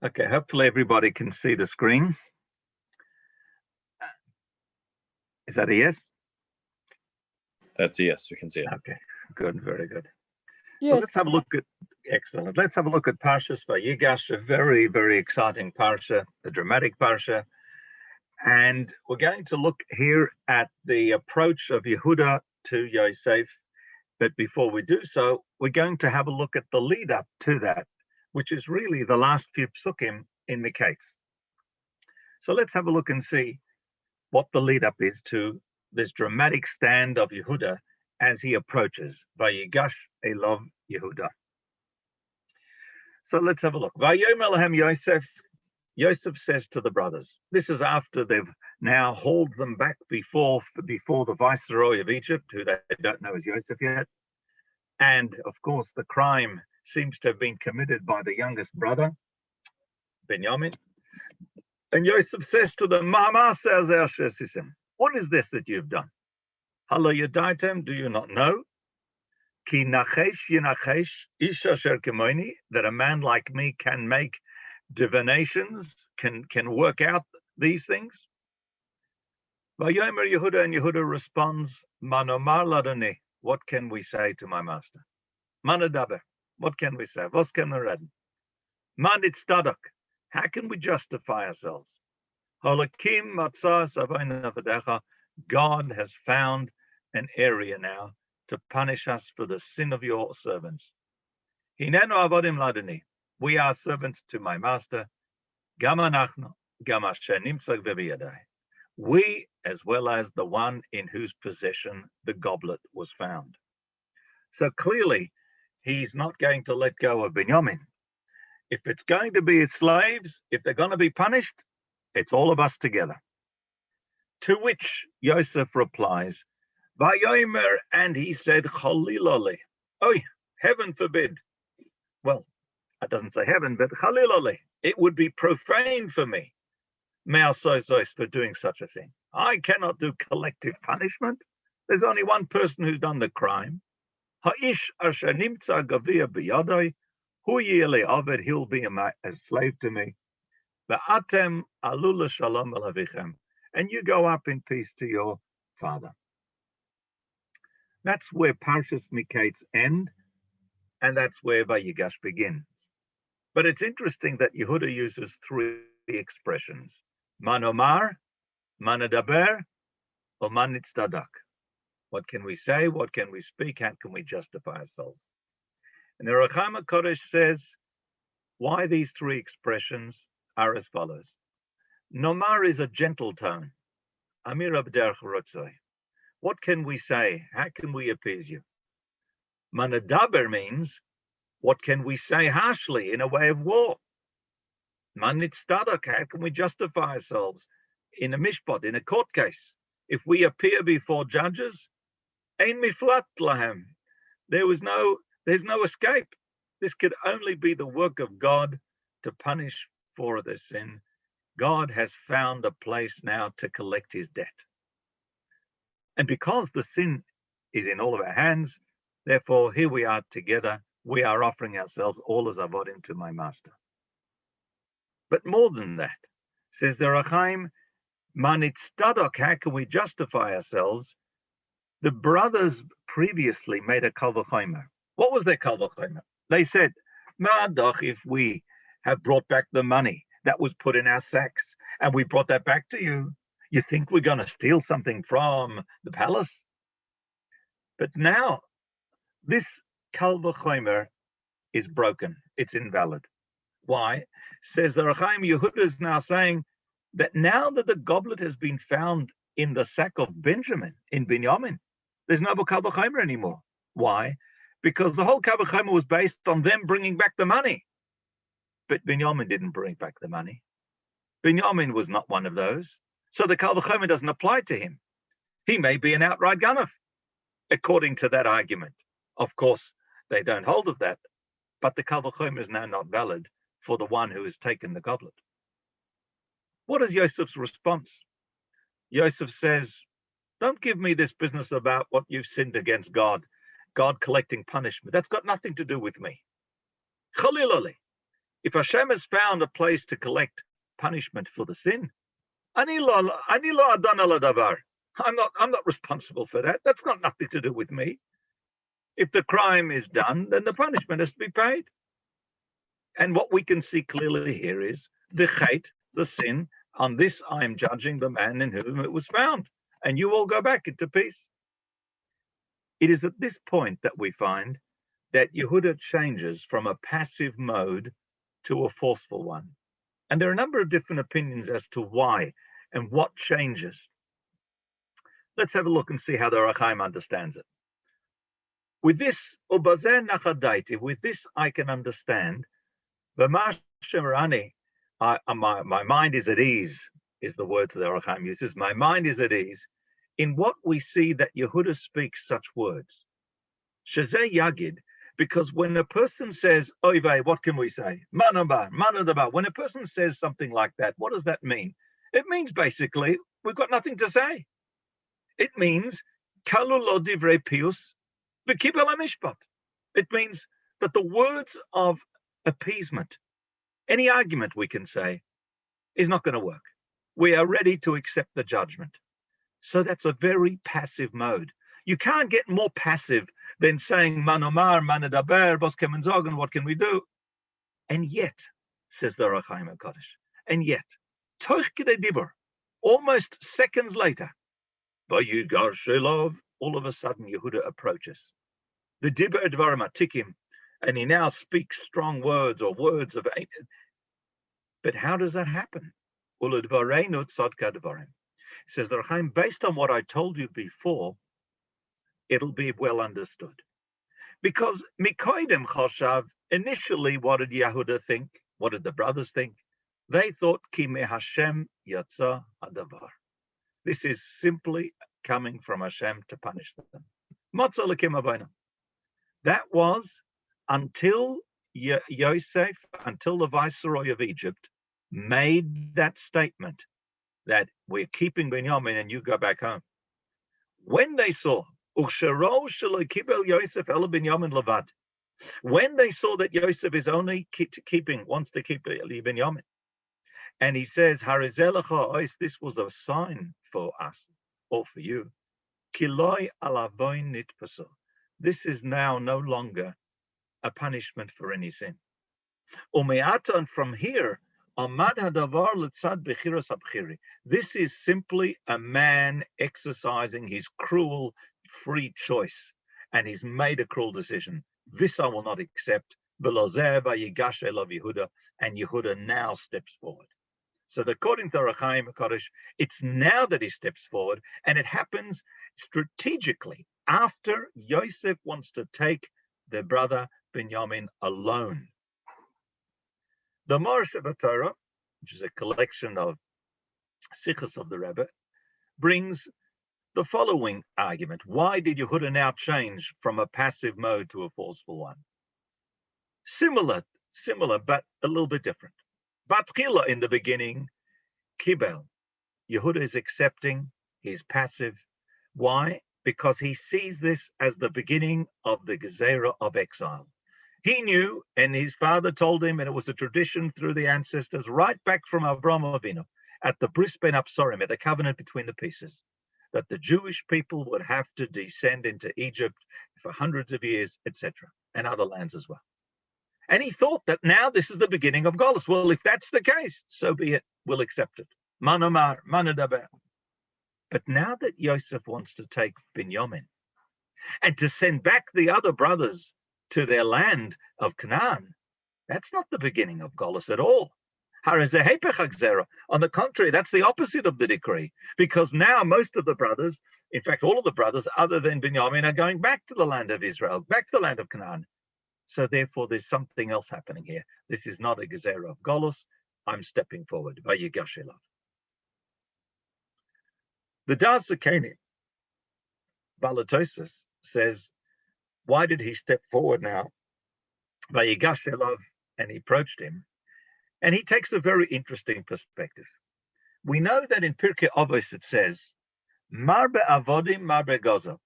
Okay, hopefully everybody can see the screen. Is that a yes? That's a yes, we can see it. Okay, good, very good. Yes. So let's have a look at, excellent. Let's have a look at Parsha Vayigash, a very, very exciting Parsha, a dramatic Parsha. And we're going to look here at the approach of Yehuda to Yosef. But before we do so, we're going to have a look at the lead up to that, which is really the last few psukim in the case. So let's have a look and see what the lead up is to this dramatic stand of Yehuda as he approaches Vayigash Elov Yehuda. So let's have a look. Vayomer lahem Yosef. Yosef says to the brothers, this is after they've now hauled them back before the viceroy of Egypt, who they don't know is Yosef yet. And of course, the crime seems to have been committed by the youngest brother, Benjamin. And Yosef says to them, what is this that you've done? Halo yadaitem, do you not know? Ki nachesh yenachesh ish asher kemoni, that a man like me can make divinations, can work out these things? Vayomer Yehuda, and Yehuda responds, Manomar ladoni, what can we say to my master? Manadaber, what can we say? Vos can we read? Manit stadok, how can we justify ourselves? Holakim matzah savayna v'decha, God has found an area now to punish us for the sin of your servants. Hinenu avodim ladoni, we are servants to my master. Gam anachnu, gam asher nimtzag v'biyadai. We, as well as the one in whose possession the goblet was found. So clearly, he's not going to let go of Benjamin. If it's going to be his slaves, if they're going to be punished, it's all of us together. To which Yosef replies, Vayomer, and he said, Chaliloli. Oh, heaven forbid. Well, it doesn't say heaven, but Chaliloli. It would be profane for me, for doing such a thing. I cannot do collective punishment. There's only one person who's done the crime. Ha'ish asher nimtza gavia biyadai, hu yele aved, he'll be a slave to me. Va'atem alula shalom alavichem, and you go up in peace to your father. That's where Parshas Miketz end, and that's where Vayigash begins. But it's interesting that Yehuda uses three expressions: manomar, manadaber, or manitzdadak. What can we say? What can we speak? How can we justify ourselves? And the Racham HaKodesh says why these three expressions are as follows. Nomar is a gentle tone. Amir abderch rotzoi. What can we say? How can we appease you? Manadaber means, what can we say harshly in a way of war? Manitzdadak, how can we justify ourselves in a mishpat, in a court case? If we appear before judges, ein miflat lahem. There's no escape. This could only be the work of God to punish for the sin. God has found a place now to collect his debt. And because the sin is in all of our hands, therefore here we are together. We are offering ourselves all as avodim to my master. But more than that, says the Rachaim, manitzdadak, how can we justify ourselves? The brothers previously made a kal v'chomer. What was their kal v'chomer? They said, Ma'adach, if we have brought back the money that was put in our sacks and we brought that back to you, you think we're going to steal something from the palace? But now, this kal v'chomer is broken. It's invalid. Why? Says the Rachaim, Yehuda is now saying that now that the goblet has been found in the sack of Benjamin, in Binyamin, there's no kal v'chomer anymore. Why? Because the whole kal v'chomer was based on them bringing back the money. But Binyamin didn't bring back the money. Binyamin was not one of those. So the kal v'chomer doesn't apply to him. He may be an outright ganef, according to that argument. Of course, they don't hold of that, but the kal v'chomer is now not valid for the one who has taken the goblet. What is Yosef's response? Yosef says, don't give me this business about what you've sinned against God, God collecting punishment. That's got nothing to do with me. Chaliloli. If Hashem has found a place to collect punishment for the sin, I'm not responsible for that. That's got nothing to do with me. If the crime is done, then the punishment has to be paid. And what we can see clearly here is the chait, the sin. On this, I am judging the man in whom it was found, and you all go back into peace. It is at this point that we find that Yehuda changes from a passive mode to a forceful one. And there are a number of different opinions as to why and what changes. Let's have a look and see how the Rachaim understands it. With this, with this I can understand. My mind is at ease, is the word that the Rachaim uses. My mind is at ease in what we see that Yehuda speaks such words. Shazeh Yagid, because when a person says, oy vey, what can we say? Manadaba. When a person says something like that, what does that mean? It means basically, we've got nothing to say. It means, kalu lo divrei pius, v'kibel hamishpat. It means that the words of appeasement, any argument we can say, is not going to work. We are ready to accept the judgment. So that's a very passive mode. You can't get more passive than saying manomar, manadaber, bos kemen zogen, what can we do? And yet, says the Rachaim HaKadosh, and yet, toch k'dei dibur, almost seconds later, Vayigash, all of a sudden Yehuda approaches. The dibur dvarim atikim, and he now speaks strong words or words of. But how does that happen? Uladvareinu tzadka dvarim. Says the Rachaim, based on what I told you before, it'll be well understood. Because Mikoidem Choshav, initially, what did Yehuda think? What did the brothers think? They thought, Ki me Hashem yatsa hadavar. This is simply coming from Hashem to punish them. Matzah lekim abayna. That was until Yosef, until the viceroy of Egypt, made that statement that we're keeping Binyamin and you go back home. When they saw, when they saw that Yosef is only wants to keep Binyamin, and he says, this was a sign for us or for you. This is now no longer a punishment for any sin. And from here, this is simply a man exercising his cruel free choice, and he's made a cruel decision. This I will not accept. Vayigash elav Yehuda, and Yehuda now steps forward. So according to Rachaim HaKadosh, it's now that he steps forward, and it happens strategically after Yosef wants to take their brother Binyamin alone. The Parsha of Torah, which is a collection of sichos of the Rabbi, brings the following argument. Why did Yehuda now change from a passive mode to a forceful one? Similar, but a little bit different. Batchila in the beginning, Kibel. Yehuda is accepting, he's passive. Why? Because he sees this as the beginning of the Gezerah of exile. He knew, and his father told him, and it was a tradition through the ancestors, right back from Avraham Avinu, at the Bris Ben Absorim, at the covenant between the pieces, that the Jewish people would have to descend into Egypt for hundreds of years, etc., and other lands as well. And he thought that now this is the beginning of Golus. Well, if that's the case, so be it. We'll accept it. Manomar, manadaber. But now that Yosef wants to take Binyamin and to send back the other brothers to their land of Canaan, that's not the beginning of Golus at all. On the contrary, that's the opposite of the decree, because now most of the brothers, in fact, all of the brothers other than Binyamin, are going back to the land of Israel, back to the land of Canaan. So therefore, there's something else happening here. This is not a Gezerah of Golus. I'm stepping forward. Vayigash elav. The Das Zakeni, Balatosfos, says, why did he step forward now? Vayigash elav, and he approached him. And he takes a very interesting perspective. We know that in Pirkei Avos it says, Marbe avodim, marbe gozo.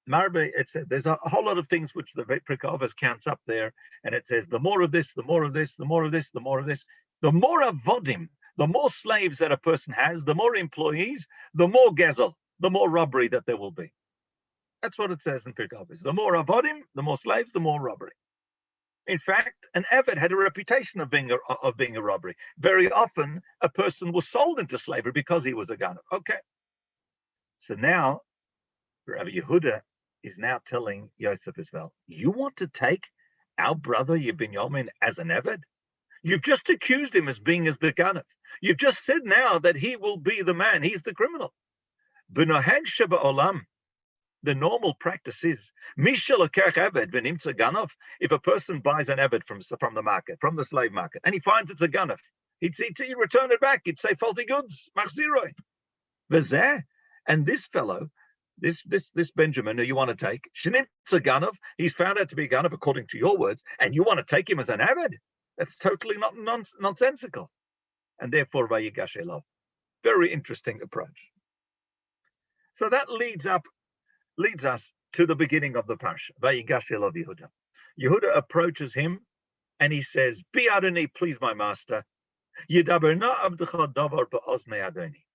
Marbe, it said there's a whole lot of things which the Prikavas counts up there, and it says the more of this, the more of this, the more of this, the more of this, the more avodim, the more slaves that a person has, the more employees, the more gezel, the more robbery that there will be. That's what it says in Prikavas. The more avodim, the more slaves, the more robbery. In fact, an Eved had a reputation of being a robbery. Very often, a person was sold into slavery because he was a Ganav. Okay. So now, Rabbi Yehuda is now telling Yosef as well, you want to take our brother Binyamin as an Eved? You've just accused him as being as the Ganav. You've just said now that he will be the man. He's the criminal. B'noheg sheba olam. The normal practice is, if a person buys an Eved from the market, from the slave market, and he finds it's a Ganav, he'd return it back. He'd say faulty goods, machziroi. V'zeh, and this fellow, this Benjamin who you want to take, shenimtza Ganav, he's found out to be a Ganav according to your words, and you want to take him as an Eved? That's totally not nonsensical. And therefore, Vayigash elav. Very interesting approach. So that leads us to the beginning of the Parsha. Vayigash elav Yehuda. Yehuda approaches him and he says, Bi Adoni, please my master. Yidaber na abdecha davar ba'oznei Adoni.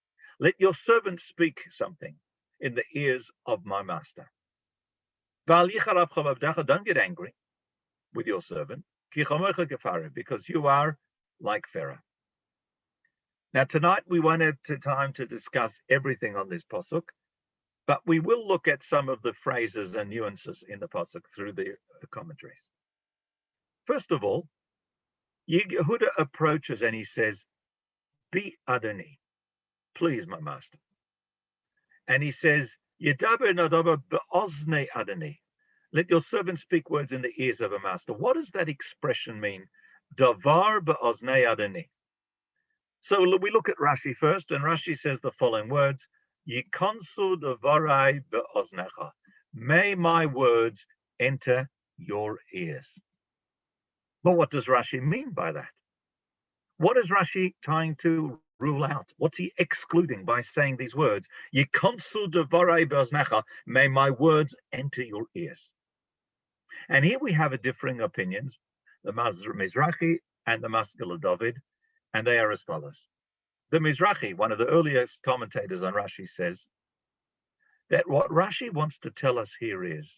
Let your servant speak something in the ears of my master. Don't get angry with your servant, because you are like Pharaoh. Now tonight we won't have time to discuss everything on this pasuk, but we will look at some of the phrases and nuances in the pasuk through the commentaries. First of all, Yehuda approaches and he says, Bi Adoni, please my master. And he says, Yedaber nadaber be'oznei Adoni. Let your servant speak words in the ears of a master. What does that expression mean? Davar be'oznei Adoni. So we look at Rashi first, and Rashi says the following words, Yikonsu davarai be'oznecha. May my words enter your ears. But what does Rashi mean by that? What is Rashi trying to rule out? What's he excluding by saying these words? Yikonsu davarai be'oznecha. May my words enter your ears. And here we have a differing opinions, the Mizrahi and the Maskil David, and they are as follows. The Mizrahi, one of the earliest commentators on Rashi, says that what Rashi wants to tell us here is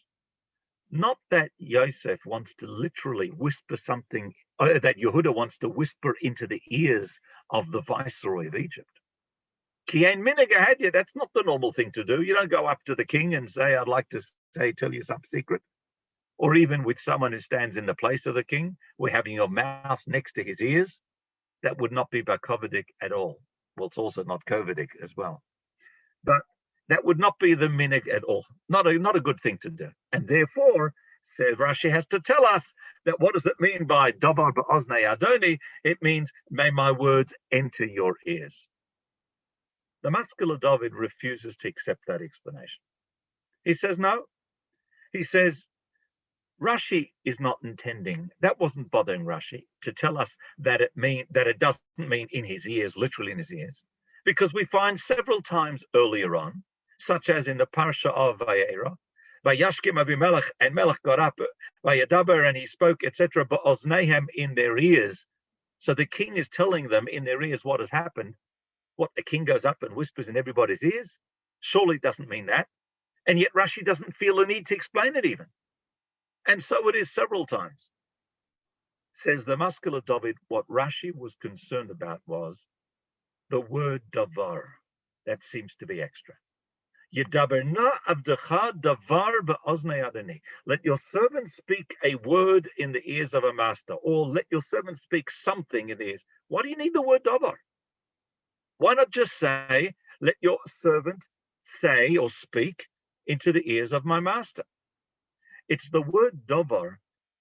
not that Yosef wants to literally whisper something, that Yehuda wants to whisper into the ears of the viceroy of Egypt. That's not the normal thing to do. You don't go up to the king and say, I'd like to tell you some secret. Or even with someone who stands in the place of the king, we're having your mouth next to his ears. That would not be Bakovidic at all. Well, it's also not Kovidic as well. But that would not be the minig at all. Not a good thing to do. And therefore, says Rashi has to tell us that what does it mean by Davar ba'oznei Adoni? It means, may my words enter your ears. The Maskil David refuses to accept that explanation. He says no. He says, Rashi is not intending, that wasn't bothering Rashi to tell us that it doesn't mean in his ears, literally in his ears, because we find several times earlier on, such as in the Parsha of Vayera, Vayashkim Avimelech, and Melech got up, Vayadaber, and he spoke, etc., but Oznehem in their ears. So the king is telling them in their ears what has happened. What, the king goes up and whispers in everybody's ears? Surely it doesn't mean that. And yet Rashi doesn't feel the need to explain it even. And so it is several times. Says the Maskil David, what Rashi was concerned about was the word davar. That seems to be extra. Yedaber na avdecha davar be'oznei Adoni. Let your servant speak a word in the ears of a master, or let your servant speak something in the ears. Why do you need the word davar? Why not just say, let your servant say or speak into the ears of my master? It's the word davar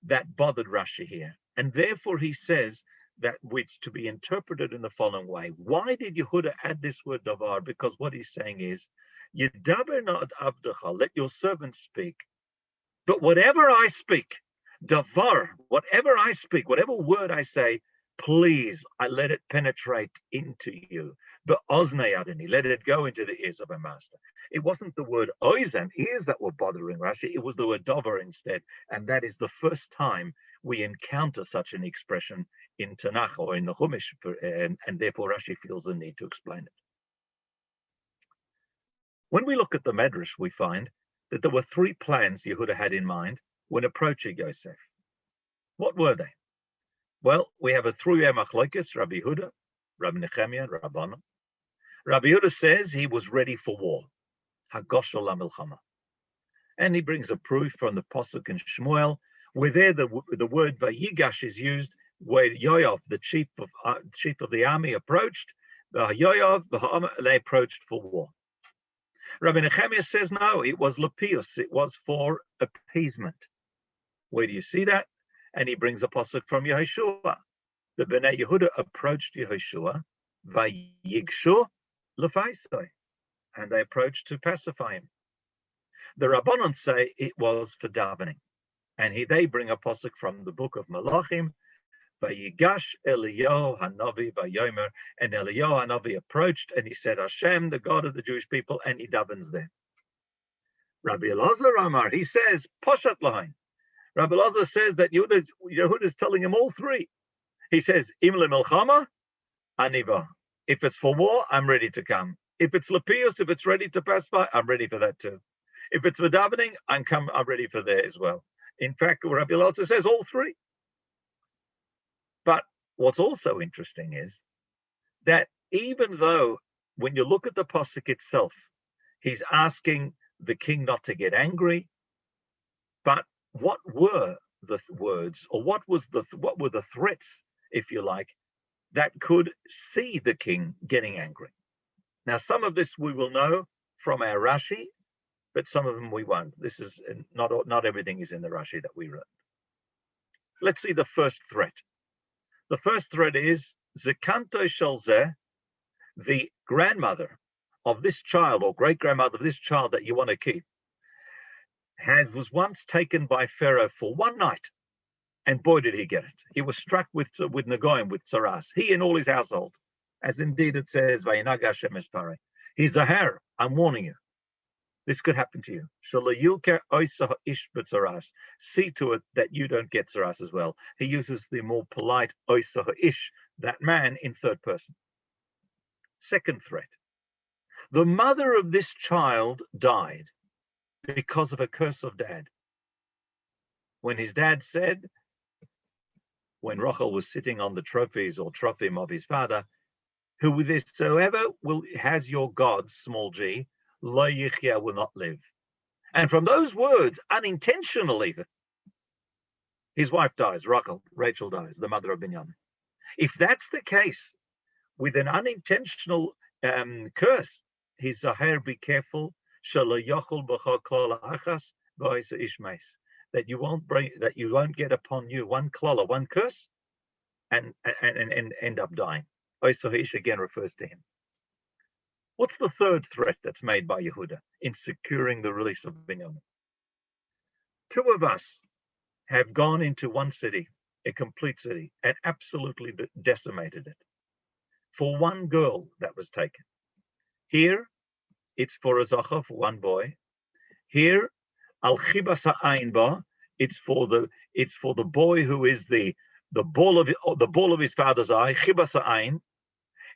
that bothered Rashi here. And therefore he says that it's to be interpreted in the following way. Why did Yehuda add this word davar? Because what he's saying is, Yedaber not abdecha, let your servant speak. But whatever I speak, davar, whatever I speak, whatever word I say, please, I let it penetrate into you. But oznei, let it go into the ears of a master. It wasn't the word oizen, ears, that were bothering Rashi. It was the word dover instead. And that is the first time we encounter such an expression in Tanakh or in the Chumash, and therefore Rashi feels the need to explain it. When we look at the Medrash, we find that there were three plans Yehuda had in mind when approaching Yosef. What were they? Well, we have a three-year machlokes, Rabbi Yehuda, Rabbi Nechemiah, and Rabbanan. Rabbi Yehuda says he was ready for war, Hagosh Milchama. And he brings a proof from the Pasuk in Shmuel, where there the word Vayigash is used, where Yoav, the chief of the army, approached. They approached for war. Rabbi Nechemiah says no, it was Lapius, it was for appeasement. Where do you see that? And he brings a pasuk from Yehoshua. The Bnei Yehuda approached Yehoshua, Vayigshu lefaisoi, and they approached to pacify him. The Rabbanon say it was for davening, and they bring a pasuk from the book of Malachim, Vayigash Eliyahu Hanavi Vayomer, and Eliyahu Hanavi approached and he said, Hashem, the God of the Jewish people, and he davens there. Rabbi Elazar Amar, he says, Poshat Lahain. Rabbi Elazar says that Yehuda is telling him all three. He says, Im le'melchama, aniva. If it's for war, I'm ready to come. If it's lapius, if it's ready to pacify, I'm ready for that too. If it's for davening, I'm ready for there as well. In fact, Rabbi Elazar says all three. But what's also interesting is that even though when you look at the pasuk itself, he's asking the king not to get angry, but what were the words, or what were the threats, if you like, that could see the king getting angry? Now, some of this we will know from our Rashi, but some of them we won't. This is not everything is in the Rashi that we read. Let's see the first threat. The first threat is Zekanto Shelzeh, the grandmother of this child or great-grandmother of this child that you want to keep, was once taken by Pharaoh for one night, and boy did he get it. He was struck with Nagoyim, with Tsaras, he and all his household, as indeed it says, Vayigash Emispare. He's a hair, I'm warning you. This could happen to you. See to it that you don't get Tsaras as well. He uses the more polite oisah ish, that man, in third person. Second threat. The mother of this child died because of a curse of dad. When his dad said, when Rachel was sitting on the trophies or trophim of his father, whosoever has your God, small g, lo yichya, will not live. And from those words, unintentionally, his wife dies, Rachel dies, the mother of Binyamin. If that's the case, with an unintentional curse, he's zaher, be careful, that you won't get upon you one klala, one curse, and end up dying. Oisahish again refers to him. What's the third threat that's made by Yehuda in securing the release of Binyamin? Two of us have gone into one city, a complete city, and absolutely decimated it for one girl that was taken. Here, it's for a zacha, for one boy. Here, al chibas ha'ayin ba, it's for the boy who is the ball of his father's eye. Chibas ha'ayin.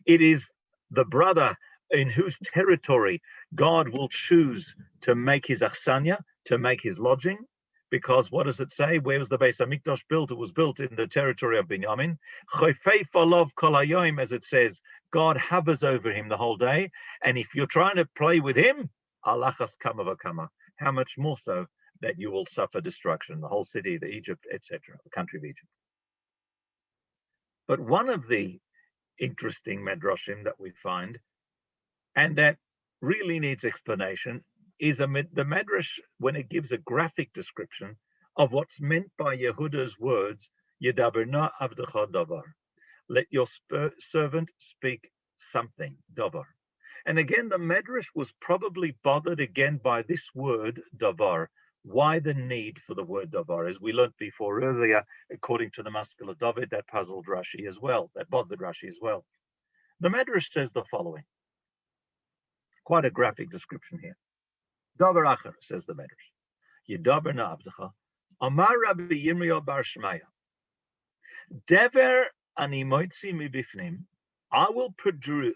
It is the brother in whose territory God will choose to make his achsanya, to make his lodging. Because what does it say? Where was the Beis Hamikdash built? It was built in the territory of Binyamin. Chofei falov kol hayoim, as it says, God hovers over him the whole day. And if you're trying to play with him, alachas kama v'kama, how much more so that you will suffer destruction, the whole city, the Egypt, etc., the country of Egypt. But one of the interesting medrashim that we find, and that really needs explanation, is the medrash when it gives a graphic description of what's meant by Yehuda's words, Yedaberna avdecha davar. Let your servant speak something, davar. And again, the medrash was probably bothered again by this word, davar, Why the need for the word davar? As we learned before earlier, according to the Maskil David, that puzzled Rashi as well, that bothered Rashi as well. The Medrash says the following, quite a graphic description here. Davar acher, says the Medrash. Yedaber na'abdecha, Amar Rabbi Yirmiyah bar Shmaya. Dever ani moitzi mibifnim, I will produce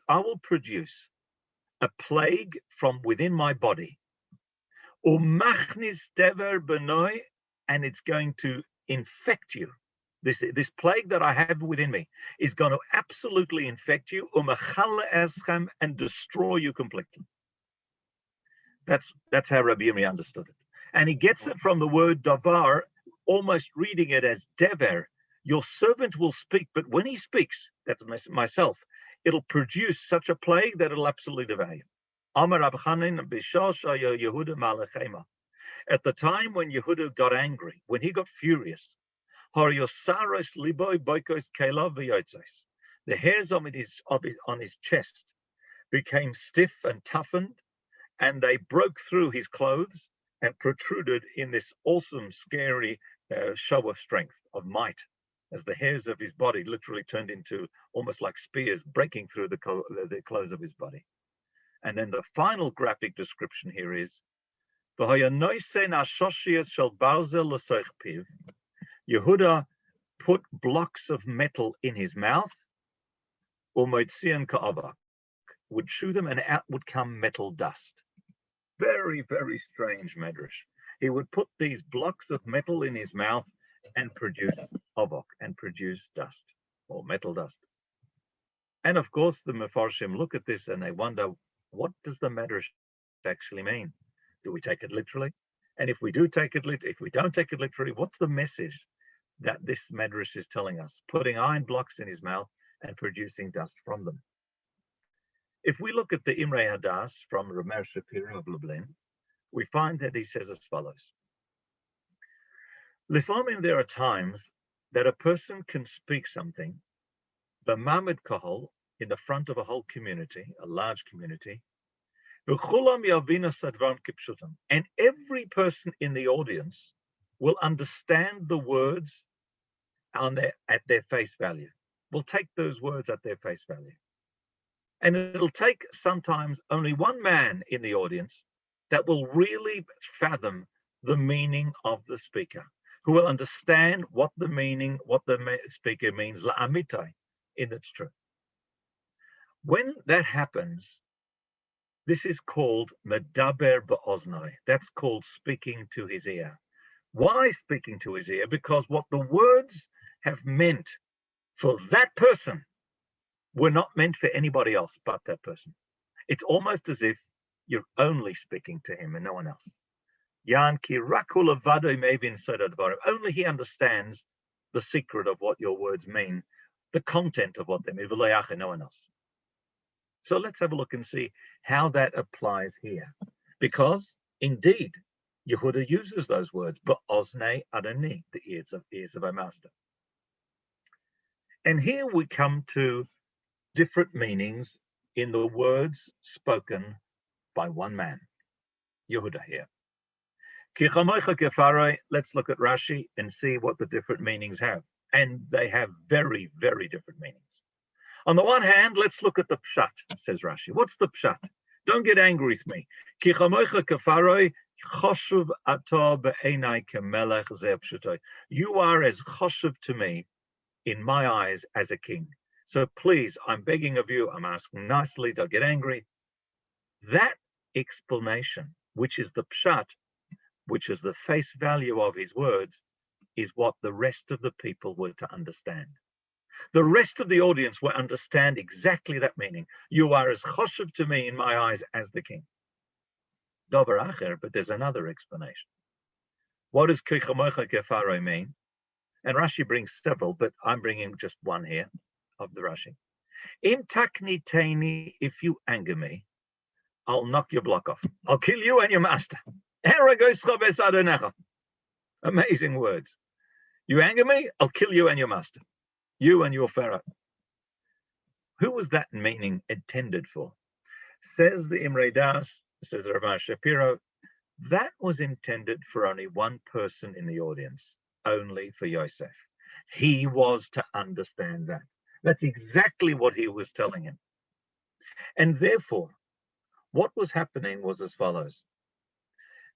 a plague from within my body. Umachnis dever benoi, and it's going to infect you. This plague that I have within me is going to absolutely infect you, umachale eschem, and destroy you completely. That's how Rabbi Yirmiyah understood it. And he gets it from the word davar, almost reading it as dever. Your servant will speak, but when he speaks, that's myself, it'll produce such a plague that it'll absolutely devour you. At the time when Yehuda got angry, when he got furious, the hairs on his chest became stiff and toughened, and they broke through his clothes and protruded in this awesome, scary show of strength, of might, as the hairs of his body literally turned into almost like spears breaking through the clothes of his body. And then the final graphic description here is, Yehuda put blocks of metal in his mouth, would chew them, and out would come metal dust. Very, very strange medrash. He would put these blocks of metal in his mouth and produce avok, and produce dust, or metal dust. And of course, the Mefarshim look at this and they wonder, what does the medrash actually mean? Do we take it literally? And if we don't take it literally, what's the message that this medrash is telling us? Putting iron blocks in his mouth and producing dust from them. If we look at the Imrei Hadas from Rameir Shapiro of Lublin, we find that he says as follows. Lifamim, there are times that a person can speak something, the Mamed Kohol, in the front of a whole community, a large community, and every person in the audience will understand the words at their face value. Will take those words at their face value. And it'll take sometimes only one man in the audience that will really fathom the meaning of the speaker, who will understand what the speaker means, la'amitai, in its truth. When that happens, this is called medaber ba'oznai. That's called speaking to his ear. Why speaking to his ear? Because what the words have meant for that person were not meant for anybody else but that person. It's almost as if you're only speaking to him and no one else. Only he understands the secret of what your words mean, the content of what they mean, no one else. So let's have a look and see how that applies here. Because indeed, Yehuda uses those words, but Oznei Adoni, the ears of our master. And here we come to different meanings in the words spoken by one man, Yehuda here. Let's look at Rashi and see what the different meanings have. And they have very, very different meanings. On the one hand, let's look at the pshat, says Rashi. What's the pshat? Don't get angry with me. You are as choshev to me in my eyes as a king. So please, I'm begging of you, I'm asking nicely, don't get angry. That explanation, which is the pshat, which is the face value of his words, is what the rest of the people were to understand. The rest of the audience will understand exactly that meaning. You are as choshev to me in my eyes as the king. Dover acher, but there's another explanation. What does kichamocha kefaro mean? And Rashi brings several, but I'm bringing just one here of the Rashi. Im takni teini, if you anger me, I'll knock your block off. I'll kill you and your master. Amazing words. You anger me, I'll kill you and your master. You and your pharaoh. Who was that meaning intended for? Says the Imrei Das, says Rabbi Shapiro, That was intended for only one person in the audience, only for Yosef. He was to understand that. That's exactly what he was telling him. And therefore, what was happening was as follows.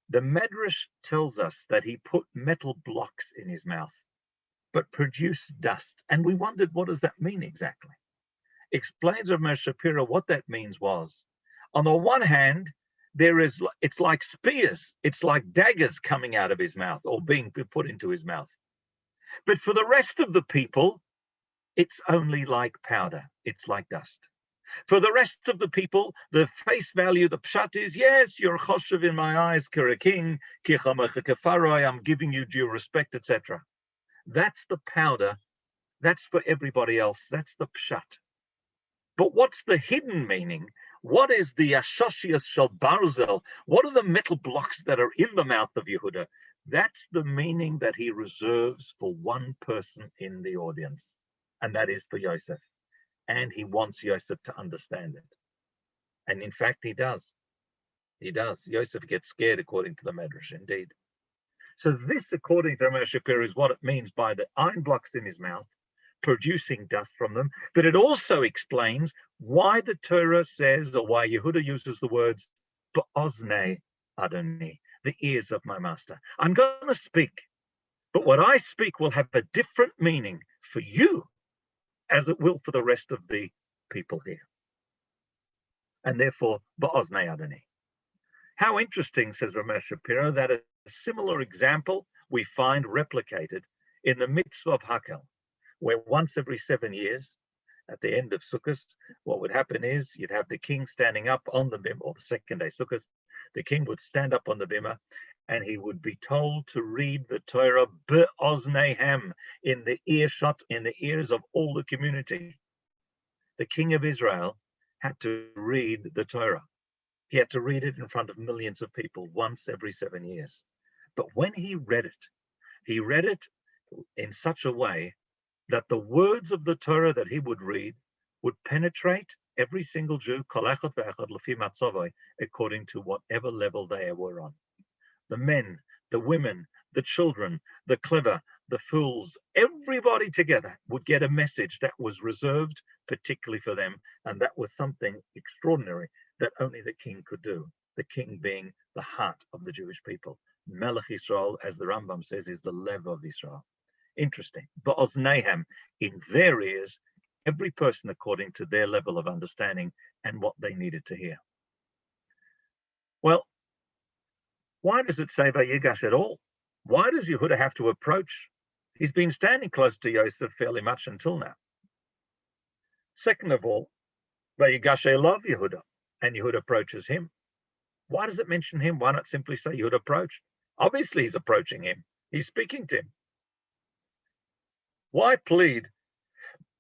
The Medrash tells us that he put metal blocks in his mouth, but produced dust. And we wondered, what does that mean exactly? Explains Rabbi Shapiro what that means was, on the one hand, it's like spears, it's like daggers coming out of his mouth or being put into his mouth. But for the rest of the people, it's only like powder, it's like dust. For the rest of the people, the face value, the pshat is, yes, you're choshev in my eyes, you're a king, I'm giving you due respect, etc. That's the powder. That's for everybody else. That's the pshat. But what's the hidden meaning? What is the ashoshias shel barzel? What are the metal blocks that are in the mouth of Yehuda? That's the meaning that he reserves for one person in the audience, and that is for Yosef. And he wants Yosef to understand it. And in fact, he does. He does. Yosef gets scared, according to the Medrash, indeed. So this, according to Ramesh Shapiro, is what it means by the iron blocks in his mouth, producing dust from them. But it also explains why the Torah says, or why Yehuda uses the words, Ba'oznei Adoni, the ears of my master. I'm going to speak, but what I speak will have a different meaning for you as it will for the rest of the people here. And therefore, Ba'oznei Adoni. How interesting, says Ramesh Shapiro, that a similar example we find replicated in the mitzvah of Hakel, where once every 7 years, at the end of Sukkot, what would happen is you'd have the king standing up on the bimah, or the second day Sukkot, the king would stand up on the bimah, and he would be told to read the Torah be'ozneihem, in the earshot, in the ears of all the community. The king of Israel had to read the Torah. He had to read it in front of millions of people once every 7 years. But when he read it in such a way that the words of the Torah that he would read would penetrate every single Jew, according to whatever level they were on. The men, the women, the children, the clever, the fools, everybody together would get a message that was reserved particularly for them. And that was something extraordinary that only the king could do. The king being the heart of the Jewish people. Melech Yisrael, as the Rambam says, is the lev of Israel. Interesting. Ba'ozneihem, in their ears, every person according to their level of understanding and what they needed to hear. Well, why does it say Vayigash at all? Why does Yehuda have to approach? He's been standing close to Yosef fairly much until now. Second of all, Vayigash love Yehuda, and Yehuda approaches him. Why does it mention him? Why not simply say Yehuda approached? Obviously, he's approaching him. He's speaking to him. Why plead,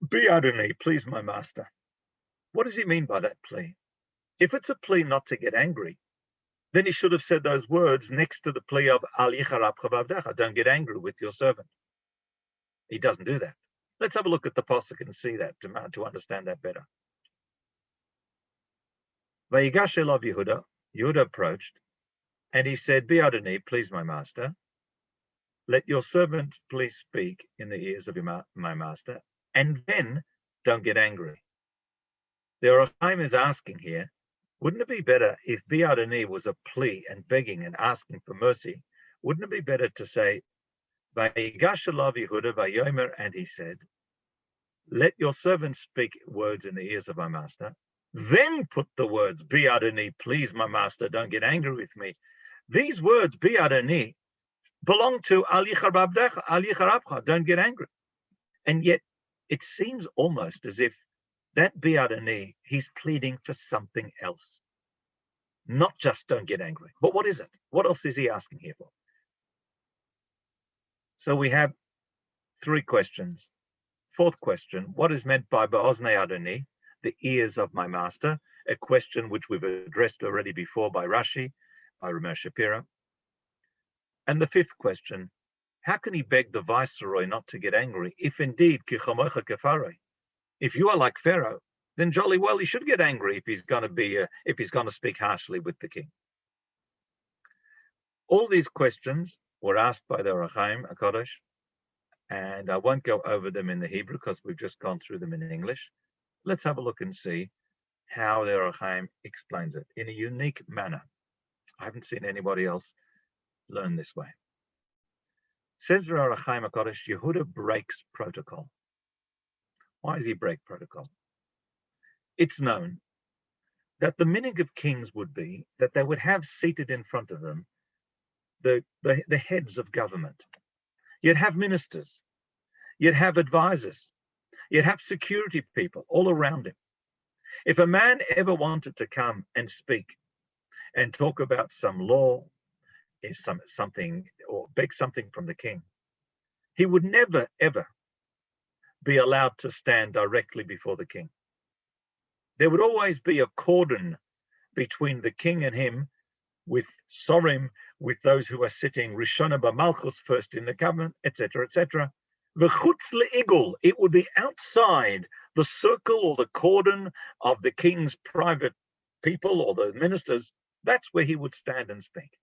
Be Adonai, please my master? What does he mean by that plea? If it's a plea not to get angry, then he should have said those words next to the plea of Al Yicharab Chavavdecha, don't get angry with your servant. He doesn't do that. Let's have a look at the pasuk and see that to understand that better. Vayigash elav Yehuda, Yehuda approached, and he said, Be Adonai, please my master. Let your servant please speak in the ears of my master, and then don't get angry. The Ohr HaChaim is asking here, wouldn't it be better if Bi Adonai was a plea and begging and asking for mercy? Wouldn't it be better to say, Vayigash elav Yehuda vayomer, and he said, let your servant speak words in the ears of my master, then put the words, Bi Adonai, please my master, don't get angry with me. These words, Bi Adonai, belong to Al Yicharabcha, don't get angry. And yet it seems almost as if that Bi Adonai, he's pleading for something else. Not just don't get angry. But what is it? What else is he asking here for? So we have 3 questions. Fourth question, what is meant by Ba'oznei Adonai, the ears of my master? A question which we've addressed already before by Rashi, by Ramesh Shapiro. And the 5th question, how can he beg the viceroy not to get angry if indeed kichamocha kefaroi? If you are like Pharaoh, then jolly well he should get angry if he's going to speak harshly with the king. All these questions were asked by the Rechaim HaKodesh, and I won't go over them in the Hebrew because we've just gone through them in English. Let's have a look and see how the Rechaim explains it in a unique manner. I haven't seen anybody else learn this way. Says the Rechaim HaKodesh, Yehuda breaks protocol. Why does he break protocol? It's known that the minhag of kings would be that they would have seated in front of them the heads of government. You'd have ministers, you'd have advisors, you'd have security people all around him. If a man ever wanted to come and speak and talk about some law, something, or beg something from the king, he would never, ever be allowed to stand directly before the king. There would always be a cordon between the king and him, with Sorim, with those who are sitting Rishona b'Malchus, first in the government, etc., etc. V'chutz le'igul, it would be outside the circle or the cordon of the king's private people or the ministers. That's where he would stand and speak.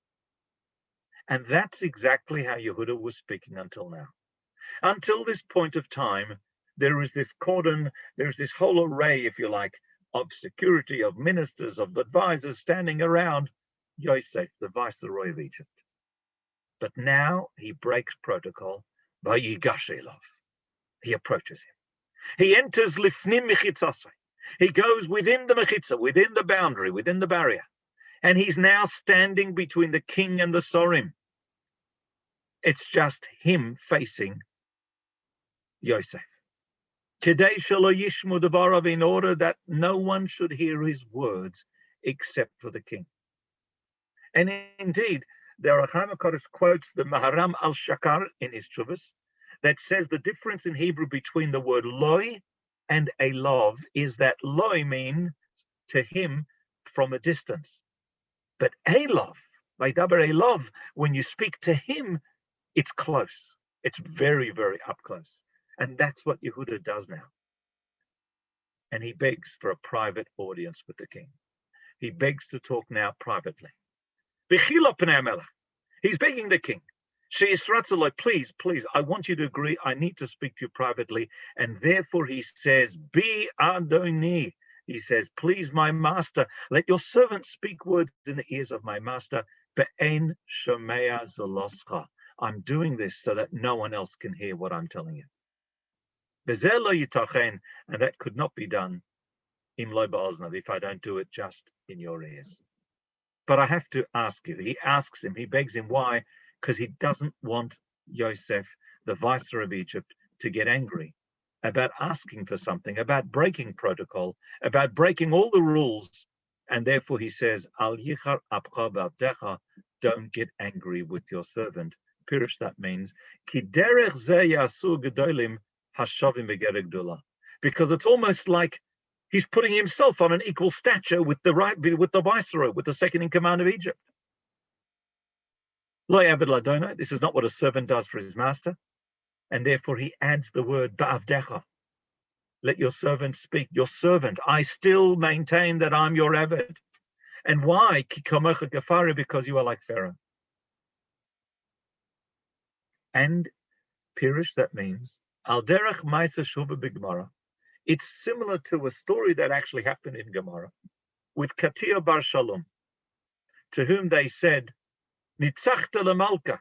And that's exactly how Yehuda was speaking until now. Until this point of time, there is this cordon, there's this whole array, if you like, of security, of ministers, of advisors standing around Yosef, the viceroy of Egypt. But now he breaks protocol. Vayigash elov. He approaches him. He enters lifnim mechitzasai. He goes within the mechitza, within the boundary, within the barrier. And he's now standing between the king and the Sorim. It's just him facing Yosef. Kedei shelo yishmu devarav, in order that no one should hear his words except for the king. And indeed, the Rechaim HaKodesh quotes the Maharam al-Shakar in his Chuvas that says the difference in Hebrew between the word loy and elov is that loy means to him from a distance. But elov, vaydaber elov, when you speak to him, it's close. It's very, very up close. And that's what Yehuda does now. And he begs for a private audience with the king. He begs to talk now privately. He's begging the king. Please, please, I want you to agree. I need to speak to you privately. And therefore he says, Bi Adoni. He says, please, my master, let your servant speak words in the ears of my master. Be'en shomea zoloscha. I'm doing this so that no one else can hear what I'm telling you. And that could not be done if I don't do it just in your ears. But I have to ask you, he asks him, he begs him, why? Because he doesn't want Yosef, the viceroy of Egypt, to get angry about asking for something, about breaking protocol, about breaking all the rules. And therefore he says, Al yichar apcha b'avdecha, don't get angry with your servant. Pirush, that means, Ki derech ze yasu gedolim hashavim begereg gdola. Because it's almost like he's putting himself on an equal stature with the viceroy, with the second in command of Egypt. Lo yaved ladona. This is not what a servant does for his master, and therefore he adds the word ba'avdecha. Let your servant speak. Your servant. I still maintain that I'm your aved. And why? Ki kamocha gafari, because you are like Pharaoh. And Pirush, that means al derech ma'aser shuva b'Gemara. It's similar to a story that actually happened in Gemara with Katia bar Shalom, to whom they said, Nitzachta lemalka,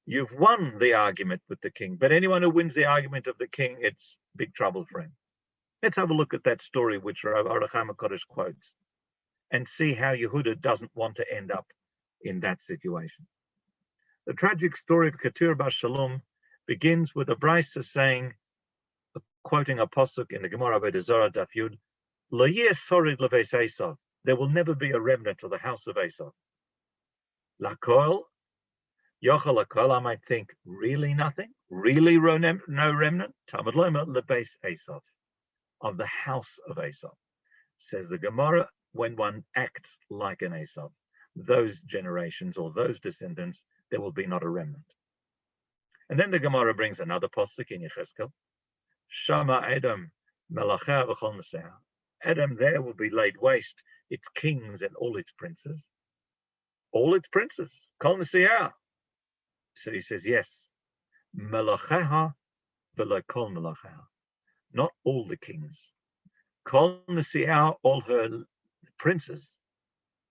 you've won the argument with the king, but anyone who wins the argument of the king, it's big trouble for him. Let's have a look at that story which Rechaim HaKodesh quotes and see how Yehuda doesn't want to end up in that situation. The tragic story of Katia bar Shalom begins with a brisa saying, quoting a pasuk in the Gemara by Zorah Daf Yud, Lo yeh sorid leves Esav, there will never be a remnant of the house of Esav. Lakol, yochel lakol, I might think, really nothing? Really no remnant? Talmud Loma leves Esav, of the house of Esav. Says the Gemara, when one acts like an Esav, those generations or those descendants, there will be not a remnant. And then the Gemara brings another pasuk in Yechezkel, Shama Edom, Melachah v'chol Neseh. Edom there will be laid waste, its kings and all its princes. All its princes. Kol Nesiah. So he says, yes. Melacheha v'lo kol melacheha. Not all the kings. Kol Nesiah, all her princes,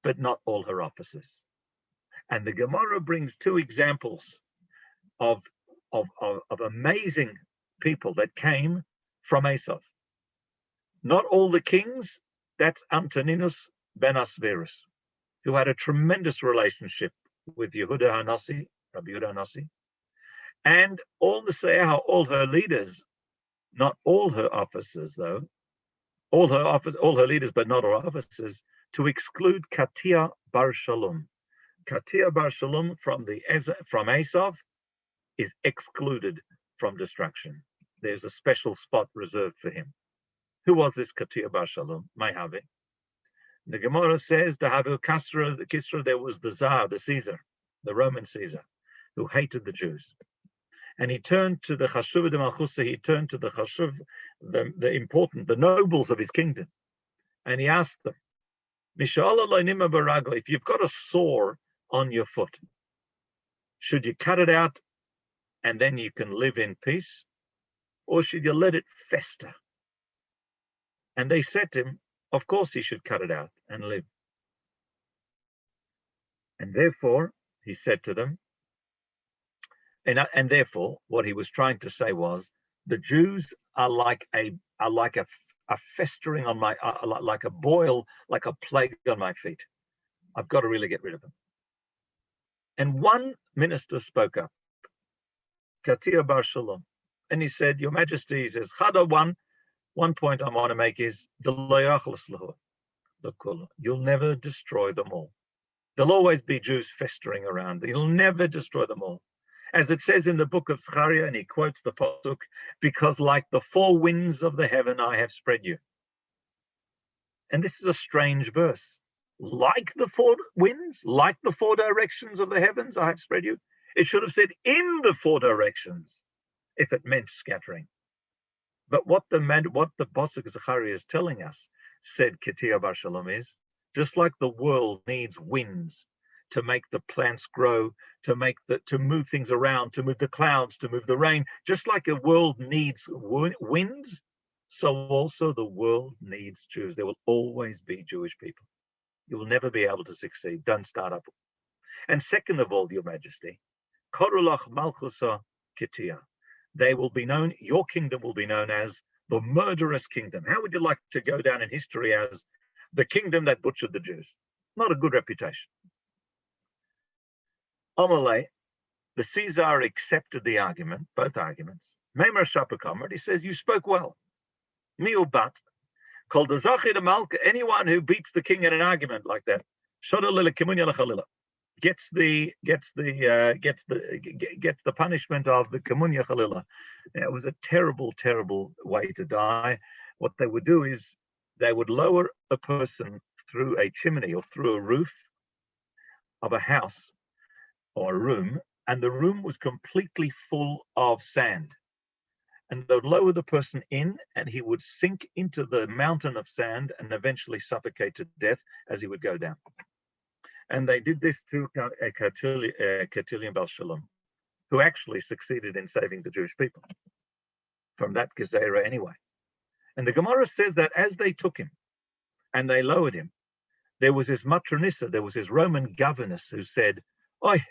but not all her officers. And the Gemara brings two examples of amazing people that came from Esav. Not all the kings, that's Antoninus ben Asverus, who had a tremendous relationship with Yehuda Hanassi, Rabbi Yehuda Hanassi, and all the Seah, all her leaders, not all her officers though, all her leaders, but not all officers, to exclude Katia bar Shalom. Katia bar Shalom from Esav is excluded from destruction. There's a special spot reserved for him. Who was this Katia bar Shalom? Mayhavi. The Gemara says, the Kisra, there was the Tsar, the Caesar, the Roman Caesar, who hated the Jews. And he turned to the Chashuv de Malchusa, he turned to the Chashuv, the nobles of his kingdom. And he asked them, if you've got a sore on your foot, should you cut it out and then you can live in peace? Or should you let it fester? And they said to him, of course he should cut it out and live. And therefore, he said to them, and therefore, what he was trying to say was, the Jews are like a festering on my, like a boil, like a plague on my feet. I've got to really get rid of them. And one minister spoke up, Katia bar Shalom, and he said, Your Majesty, he says, one point I want to make is, you'll never destroy them all. There'll always be Jews festering around. You'll never destroy them all. As it says in the book of Zechariah, and he quotes the pasuk, because like the four winds of the heaven, I have spread you. And this is a strange verse. Like the four winds, like the four directions of the heavens, I have spread you. It should have said in the four directions, if it meant scattering. But what the pasuk Zechariah is telling us, said Katia bar Shalom, is just like the world needs winds to make the plants grow, to move things around, to move the clouds, to move the rain. Just like a world needs winds, so also the world needs Jews. There will always be Jewish people. You will never be able to succeed. Don't start up. And second of all, Your Majesty, Korulach Malchusa Katia. They will be known, your kingdom will be known as the murderous kingdom. How would you like to go down in history as the kingdom that butchered the Jews? Not a good reputation. Amalei, the Caesar accepted the argument, both arguments. Meimer Shapakamar, he says, you spoke well. Miubat, called the Zachi de Malka, anyone who beats the king in an argument like that, gets the punishment of the Kamunya Chalila. It was a terrible, terrible way to die. What they would do is they would lower a person through a chimney or through a roof of a house or a room, and the room was completely full of sand. And they would lower the person in, and he would sink into the mountain of sand and eventually suffocate to death as he would go down. And they did this to Katilian Bal Shalom, who actually succeeded in saving the Jewish people from that Gezerah anyway. And the Gemara says that as they took him and they lowered him, there was his matronissa, there was his Roman governess who said, Oi,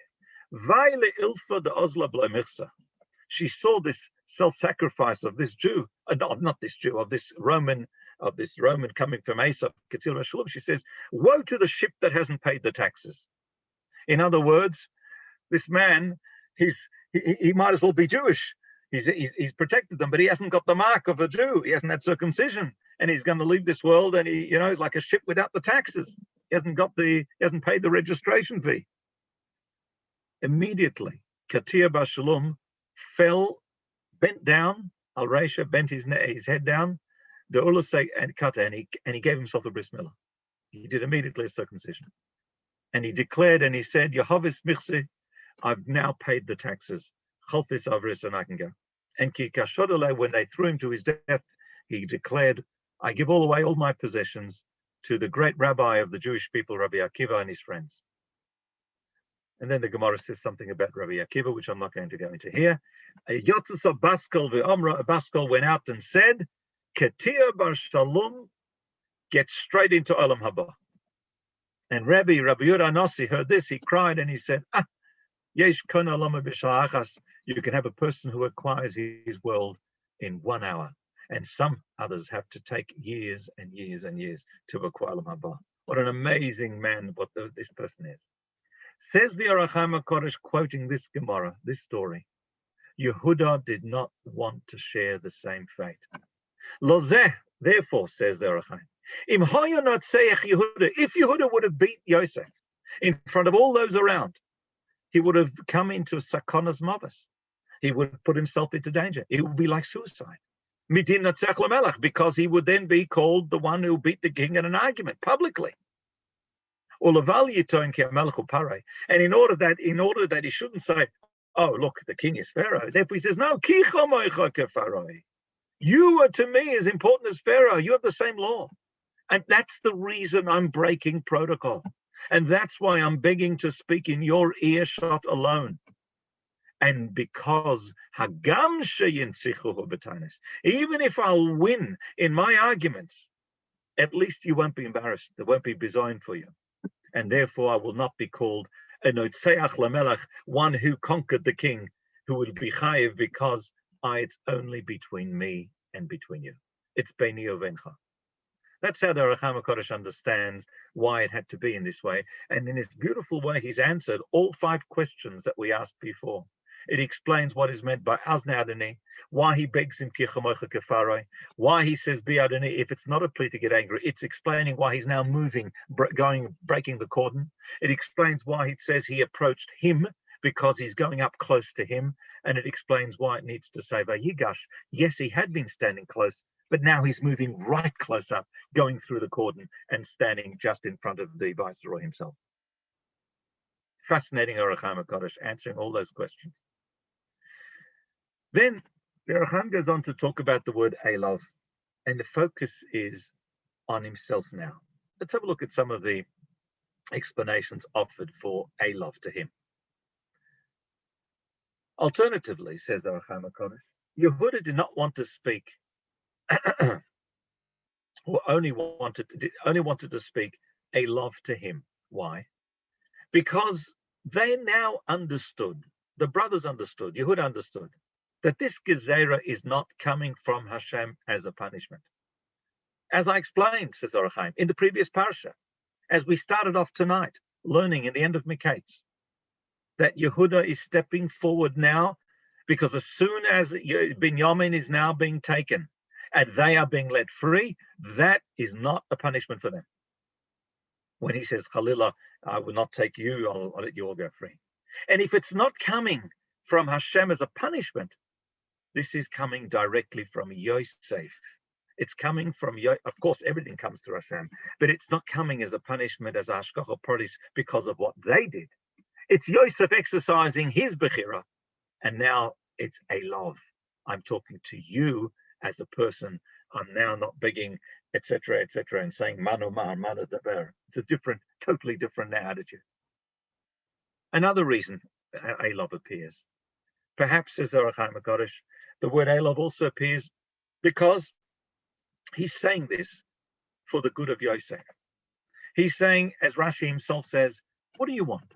Vaile Ilfa de Osla Blomirsa. She saw this self-sacrifice of this Jew, not this Jew, of this Roman coming from Esav, Katil Shalom. She says, woe to the ship that hasn't paid the taxes. In other words, this man, he might as well be Jewish. He's protected them, but he hasn't got the mark of a Jew. He hasn't had circumcision, and he's going to leave this world, and he's like a ship without the taxes. He hasn't paid the registration fee. Immediately, Katia bar Shalom fell, bent down. Al Reisha bent his head down. The Ullah say and cut, and he gave himself a bris milah. He did immediately a circumcision, and he declared and he said, Yehovah's michse, I've now paid the taxes. Chalfis avris, and I can go. And ki kashodale, when they threw him to his death, he declared, I give all away all my possessions to the great rabbi of the Jewish people, Rabbi Akiva, and his friends. And then the Gemara says something about Rabbi Akiva, which I'm not going to go into here. A Yotzes Baskel ve'omra, a Baskel went out and said, Ketir bar Shalom, get straight into Olam Haba. And Rabbi Yehuda Anossi heard this, he cried and he said, Yesh kon olama b'sha'achas, you can have a person who acquires his world in 1 hour. And some others have to take years and years and years to acquire Olam Haba. What an amazing man, this person is. Says the Orach HaKodesh, quoting this Gemara, this story, Yehuda did not want to share the same fate. Lozeh, therefore, says the Orach HaKodesh, if Yehuda would have beat Yosef in front of all those around, he would have come into Sakonas Mavis. He would have put himself into danger. It would be like suicide. Because he would then be called the one who beat the king in an argument publicly. And in order that he shouldn't say, oh, look, the king is Pharaoh. Therefore he says, no, you are to me as important as Pharaoh. You have the same law. And that's the reason I'm breaking protocol. And that's why I'm begging to speak in your earshot alone. And because even if I'll win in my arguments, at least you won't be embarrassed. There won't be bizoin for you. And therefore I will not be called a notzeach lamelech, one who conquered the king, who will be chayiv, because it's only between me and between you. It's beini uvencha. That's how the Orach HaKodesh understands why it had to be in this way. And in this beautiful way, he's answered all 5 questions that we asked before. It explains what is meant by Azne Adonai, why he begs him Kichamocha Kefaroi, why he says Bi Adonai. If it's not a plea to get angry, it's explaining why he's now moving, breaking the cordon. It explains why it says he approached him, because he's going up close to him. And it explains why it needs to say Vayigash. Yes, he had been standing close, but now he's moving right close up, going through the cordon and standing just in front of the Viceroy himself. Fascinating Orach HaKodesh answering all those questions. Then the Orach goes on to talk about the word Elov, and the focus is on himself now. Let's have a look at some of the explanations offered for Elov to him. Alternatively, says the Orach HaKodesh, Yehuda did not want to speak, or only wanted to speak Elov to him. Why? Because they now understood, the brothers understood, Yehuda understood, that this Gezerah is not coming from Hashem as a punishment. As I explained, says Orach Chaim, in the previous Parsha, as we started off tonight, learning in the end of Miketz, that Yehuda is stepping forward now, because as soon as Binyamin is now being taken and they are being let free, that is not a punishment for them. When he says, Chalila, I will not take you, I'll let you all go free. And if it's not coming from Hashem as a punishment, this is coming directly from Yosef. It's coming from, of course, everything comes through Hashem, but it's not coming as a punishment, as Hashgacha Pratis, because of what they did. It's Yosef exercising his Bechira, and now it's Elov. I'm talking to you as a person. I'm now not begging, etc., and saying Manu Mar, Manu Daber. It's a totally different now attitude. Another reason Elov appears, perhaps, says the Orach HaKodesh, the word Elov also appears because he's saying this for the good of Yosef. He's saying, as Rashi himself says, what do you want?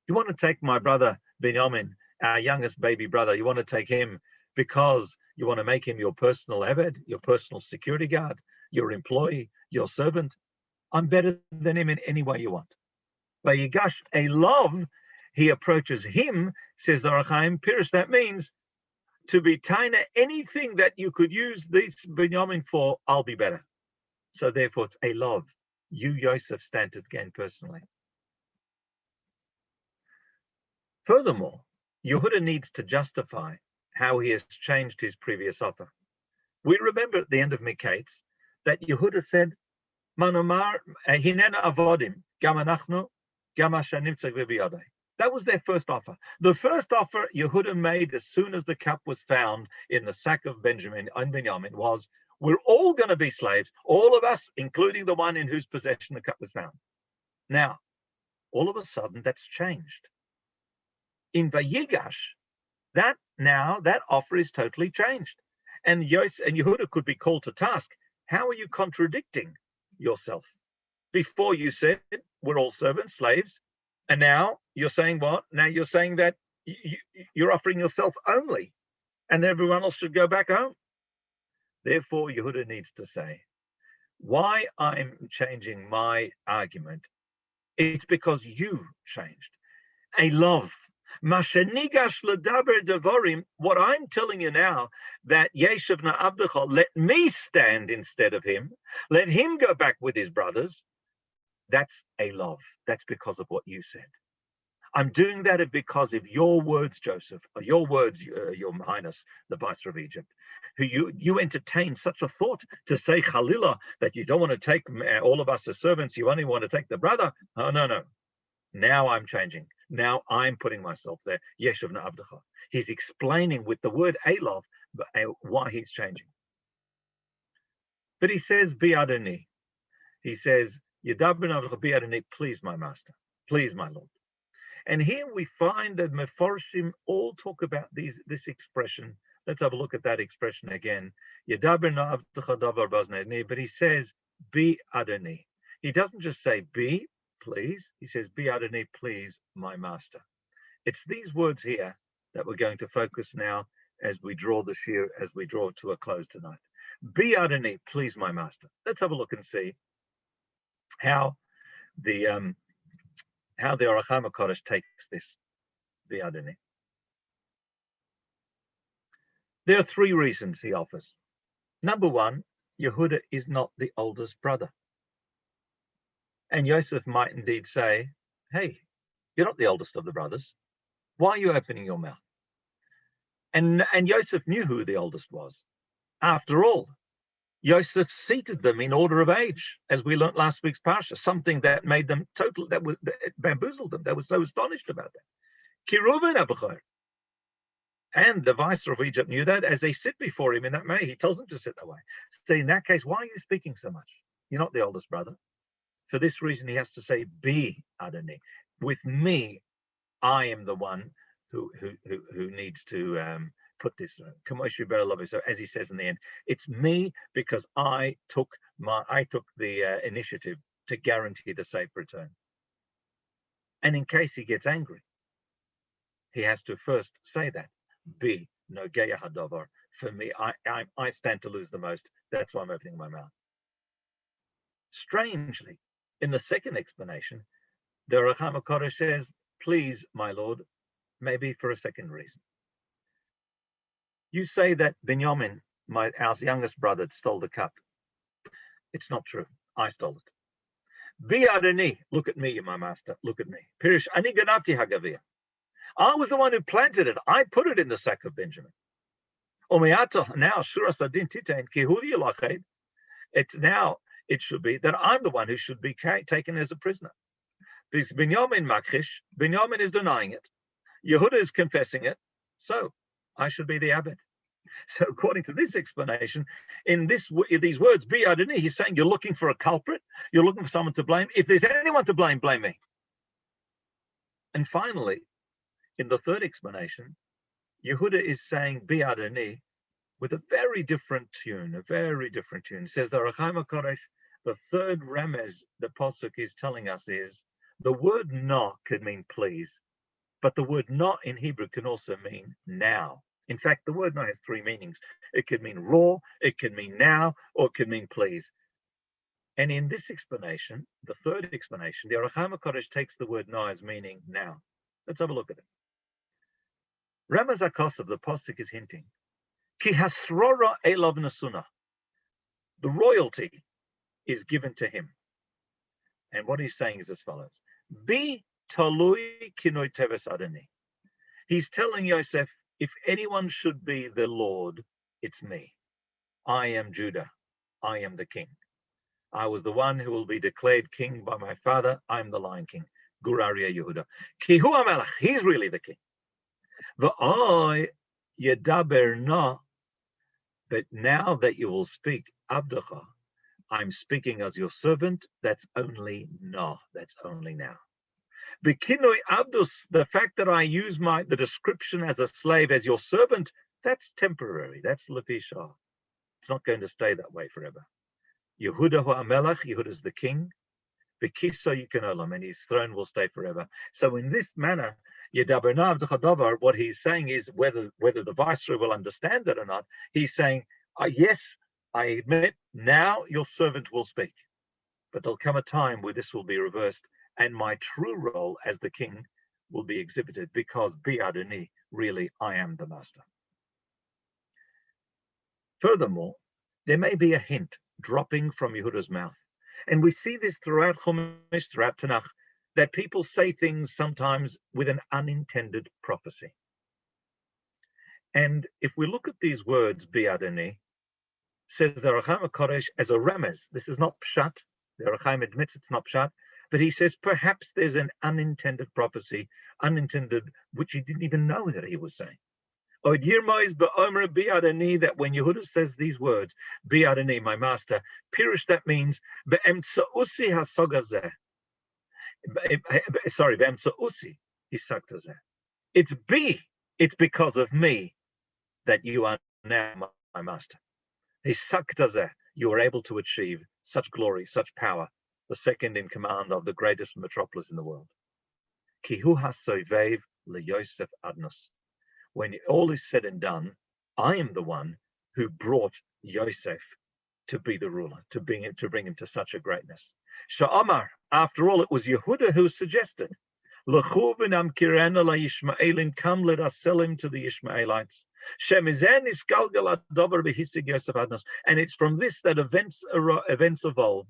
You want to take my brother Binyamin, our youngest baby brother, you want to take him because you want to make him your personal Eved, your personal security guard, your employee, your servant. I'm better than him in any way you want. Vayigash Elov, he approaches him, says the Orach Chaim, Pirish, that means to be taina, anything that you could use this Binyamin for, I'll be better. So therefore it's Elov. You, Yosef, stand to gain personally. Furthermore, Yehuda needs to justify how he has changed his previous offer. We remember at the end of Miketz that Yehuda said, Manomar hinena avodim, gam anachnu, gam asher nimtzach b'yadai. That was their first offer. The first offer Yehuda made as soon as the cup was found in the sack of Benjamin was, we're all going to be slaves, all of us, including the one in whose possession the cup was found. Now, all of a sudden, that's changed. In Vayigash, that offer is totally changed. And Yehuda could be called to task. How are you contradicting yourself? Before you said we're all servants, slaves, and now you're saying what? Now you're saying that you're offering yourself only, and everyone else should go back home. Therefore, Yehuda needs to say, why I'm changing my argument, it's because you changed. A love. What I'm telling you now, that Yeshiv na Abdecha, let me stand instead of him, let him go back with his brothers, that's a love. That's because of what you said. I'm doing that because of your words, Joseph, or your words, Your Highness, the Viceroy of Egypt, who you entertain such a thought to say, Khalila, that you don't want to take all of us as servants, you only want to take the brother. Oh, no. Now I'm changing. Now I'm putting myself there. Yeshiv na Abdecha. He's explaining with the word Elov why he's changing. But he says, Bi Adoni. He says, Yedaber Abdecha Bi Adoni, please my master, please my Lord. And here we find that Meforshim all talk about this expression. Let's have a look at that expression again. Yedaber na Abdecha davar baznei, but he says, Bi Adoni. He doesn't just say be, please. He says, Bi Adoni, please, my master. It's these words here that we're going to focus now as we draw the shir, as we draw to a close tonight. Bi Adoni, please, my master. Let's have a look and see how the Orach HaKodesh takes this. Bi Adoni. There are three reasons he offers. Number one, Yehuda is not the oldest brother. And Yosef might indeed say, hey, you're not the oldest of the brothers. Why are you opening your mouth? And Yosef knew who the oldest was. After all, Yosef seated them in order of age, as we learnt last week's Parsha, something that made them that bamboozled them. They were so astonished about that. Kiruben Abachor. And the viceroy of Egypt knew that. As they sit before him in that way, he tells them to sit that way. So in that case, why are you speaking so much? You're not the oldest brother. For this reason, he has to say, Bi Adoni. With me, I am the one who needs to put this. So as he says in the end, it's me because I took the initiative to guarantee the safe return. And in case he gets angry, he has to first say that. Bi Nogeya Hadavar. For me, I stand to lose the most. That's why I'm opening my mouth. Strangely, in the second explanation, the Orach HaKodesh says, please, my Lord, maybe for a second reason. You say that Binyamin, our youngest brother, stole the cup. It's not true. I stole it. Bi Adoni, look at me, my master, look at me. Pirish, ani ganavti hagavir. I was the one who planted it. I put it in the sack of Benjamin. Now, shura sadin titain kihuli lached. It's now, it should be that I'm the one who should be taken as a prisoner. Because Binyamin makrish, Binyamin is denying it. Yehuda is confessing it. So I should be the abbot. So according to this explanation, in these words, Bi Adoni, he's saying you're looking for a culprit. You're looking for someone to blame. If there's anyone to blame, blame me. And finally, in the third explanation, Yehuda is saying Bi Adoni with a very different tune, It says the Orach HaKodesh, the third remez the Pasuk is telling us is, the word no could mean please, but the word no in Hebrew can also mean now. In fact, the word no has three meanings. It could mean raw, it could mean now, or it could mean please. And in this explanation, the third explanation, the Orach HaKodesh takes the word no as meaning now. Let's have a look at it. Remez HaKos of the Pasuk is hinting, Ki hasrora elov nasuna. The royalty is given to him. And what he's saying is as follows. Bi talui kinoi teves Adoni. He's telling Yosef, if anyone should be the Lord, it's me. I am Judah. I am the king. I was the one who will be declared king by my father. I'm the Lion King. Gur Aryeh Yehuda. Ki hu HaMelech. He's really the king. V'oi yedaber na. But now that you will speak, Abdecha, I'm speaking as your servant. That's only no. That's only now. Bikinoi abdus, the fact that I use the description as a slave, as your servant, that's temporary. That's lepisha. It's not going to stay that way forever. Yehuda hu amelach, Yehuda is the king. Bekiso yikonolam, and his throne will stay forever. So in this manner, Yedabernav d'chadavar, what he's saying is whether the viceroy will understand it or not. He's saying, yes, I admit now your servant will speak, but there'll come a time where this will be reversed, and my true role as the king will be exhibited, because bi'adoni, really, I am the master. Furthermore, there may be a hint dropping from Yehuda's mouth, and we see this throughout Chumash, throughout Tanakh, that people say things sometimes with an unintended prophecy. And if we look at these words, bi'adoni, says the Racham HaKodesh as a remez. This is not pshat. The Racham admits it's not pshat, but he says perhaps there's an unintended prophecy, which he didn't even know that he was saying. That when Yehuda says these words, bi'adoni, my master, Pirush, that means be'emtsa'usi hasogazeh. Sorry, be'emtsa'usi hisagtazeh. It's because of me that you are now my master. Hisagtazeh, you are able to achieve such glory, such power, the second in command of the greatest metropolis in the world. Kihu hasovev leYosef adnos. When all is said and done, I am the one who brought Yosef to be the ruler, to bring him to such a greatness. Sha'amar, after all, it was Yehuda who suggested, L'chu v'nam kirena la'Yishmaelim, come, let us sell him to the Ishmaelites. Shemizen isgalgal adover b'hisig Yosef adnos. And it's from this that events evolved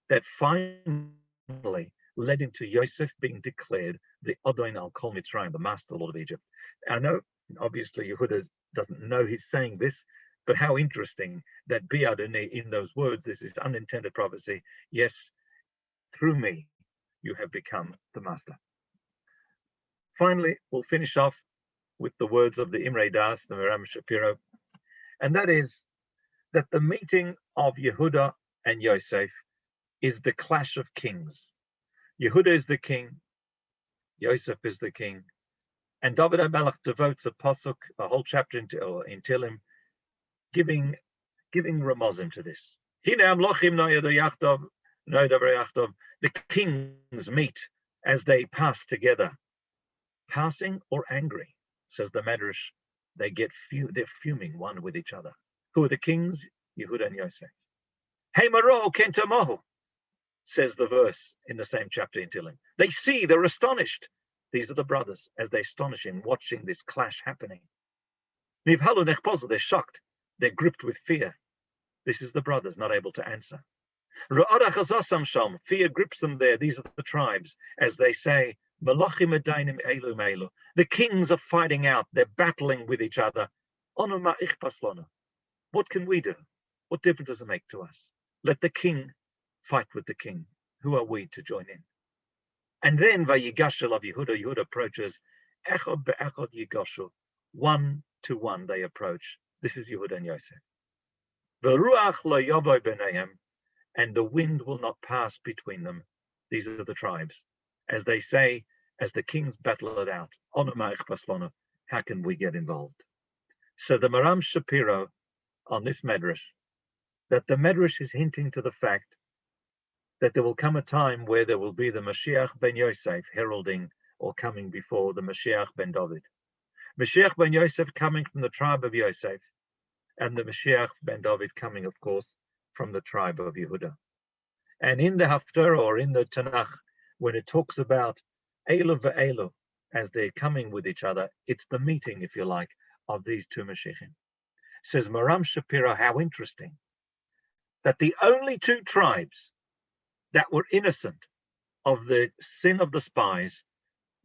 that finally led into Yosef being declared the Adon al Kol Mitzrayim, the master lord of Egypt. I know, obviously, Yehuda doesn't know he's saying this, but how interesting that bi'adoni, in those words, this is unintended prophecy. Yes, through me, you have become the master. Finally, we'll finish off with the words of the Imrei Das, the Maram Shapiro, and that is that the meeting of Yehuda and Yosef is the clash of kings. Yehuda is the king, Yosef is the king, and David HaMelech devotes a pasuk, a whole chapter in Tehillim, giving ramazim to this. The kings meet as they pass together, passing or angry, says the Medrash. They're fuming one with each other. Who are the kings? Yehuda and Yosef. Hey Maro Kentamohu, says the verse in the same chapter in Tehillim. They see, they're astonished. These are the brothers as they astonish him, watching this clash happening. Nivhalu nechpozu, they're shocked. They're gripped with fear. This is the brothers not able to answer. Ra'ada chazasam sham, fear grips them there. These are the tribes as they say, Malachim edainim elu meilu. The kings are fighting out. They're battling with each other. Onu ma ichpaslonu. What can we do? What difference does it make to us? Let the king fight with the king. Who are we to join in? And then Vayigash of Yehuda approaches. Echad be'echad yigashu. One to one they approach. This is Yehuda and Yosef. V'ruach lo yavo b'neihem. And the wind will not pass between them. These are the tribes. As they say, as the kings battle it out, how can we get involved? So the Maram Shapiro on this Medrash, that the Medrash is hinting to the fact that there will come a time where there will be the Mashiach ben Yosef heralding or coming before the Mashiach ben David. Mashiach ben Yosef coming from the tribe of Yosef, and the Mashiach ben David coming, of course, from the tribe of Yehuda. And in the Haftarah, or in the Tanakh, when it talks about Elu ve'elu, as they're coming with each other, it's the meeting, if you like, of these two Mashiachim. Says Maram Shapiro, how interesting, that the only two tribes that were innocent of the sin of the spies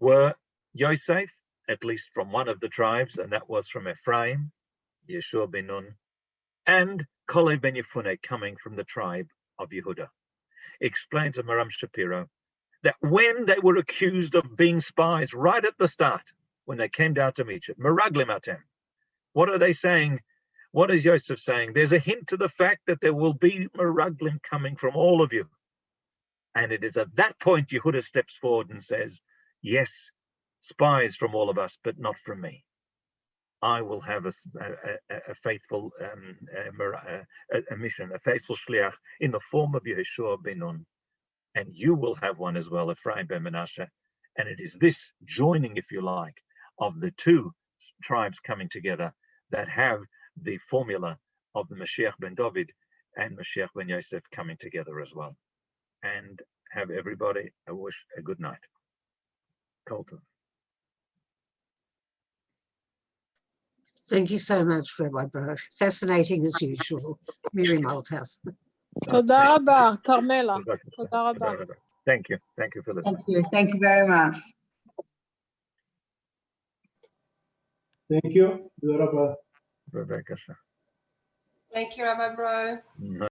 were Yosef, at least from one of the tribes, and that was from Ephraim, Yeshua ben Nun, and Kollel ben Yefuneh, coming from the tribe of Yehuda. Explains to Maram Shapiro that when they were accused of being spies right at the start, when they came down to Egypt, Meraglim atem, what are they saying? What is Yosef saying? There's a hint to the fact that there will be Meraglim coming from all of you. And it is at that point Yehuda steps forward and says, Yes, spies from all of us, but not from me. I will have a faithful a mission, a faithful shliach in the form of Yeshua ben Nun, and you will have one as well, Ephraim ben Manasseh. And it is this joining, if you like, of the two tribes coming together that have the formula of the Mashiach ben David and Mashiach ben Yosef coming together as well. And have everybody a good night. Colton. Thank you so much, Rabbi Broh. Fascinating as usual. Miri Maltas. תודה רבה, כרמלה. תודה רבה. Thank you. Thank you for listening. Thank you. Thank you very much. Thank you. תודה רבה. בבקשה. Thank you, Rabbi Broh.